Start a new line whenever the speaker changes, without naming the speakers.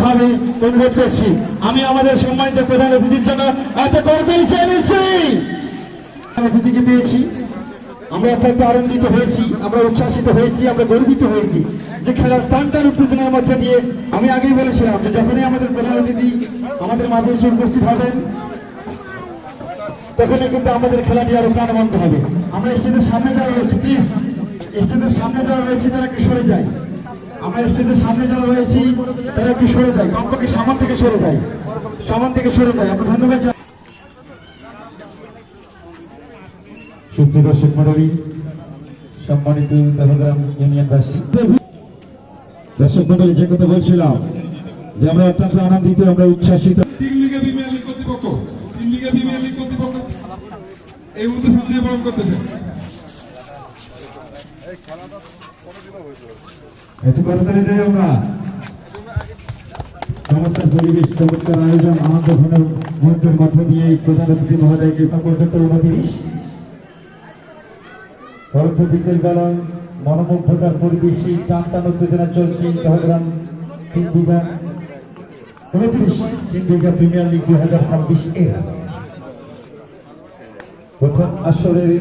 ভাবে অনুরোধ করছি। আমি আমাদের সম্মানিত প্রধান অতিথির জন্য এত করতালি চেয়েছি। অতিথিকে পেয়েছি, আমরা অত্যন্ত আনন্দিত হয়েছি, আমরা উচ্ছ্বাসিত হয়েছি, আমরা গর্বিত হয়েছি যে খেলার টানটান উত্তেজনার মধ্যে দিয়ে আমি আগেই বলেছিলাম যে যখনই আমাদের প্রধান অতিথি আমাদের মাঝে এসে উপস্থিত হবেন তখনই কিন্তু আমাদের খেলাটি আরো প্রাণবন্ত হবে। আমরা স্টেজের সামনে যারা রয়েছি, প্লিজ স্টেজের সামনে যারা রয়েছে তারা একটু সরে যায়। আমরা স্টেজের সামনে যারা রয়েছি তারা একটু সরে যায়, কমপক্ষে সামান থেকে সরে যায়, সামান থেকে সরে যায়। আমরা ধন্যবাদ। সুপ্রিয় দর্শক মণ্ডলী, সম্মানিত দেবগ্রাম ইউনিয়নবাসী, দর্শক মণ্ডলী, যে কথা বলছিলাম যে আমরা অত্যন্ত আনন্দিত, আমরা উচ্ছ্বাসিত।
তিন লিগে প্রিমিয়ার লিগ কর্তৃপক্ষ এই মুহূর্তে সন্দেহ পালন করতেছে।
এত করতালি দেয় আমরা। চমৎকার পরিবেশ, চমৎকার আয়োজন, আনন্দ ঘনের মুহূর্তের মধ্য দিয়ে প্রধান অতিথি মহোদয়কে পর্যন্ত 29 পরন্ত বিকেল বেলা মনোমুগ্ধকর পরিবেশে টান টান উত্তেজনা চলছে দহগ্রাম 3 বিঘা প্রিমিয়ার লিগ 2026 এর প্রথম আসরের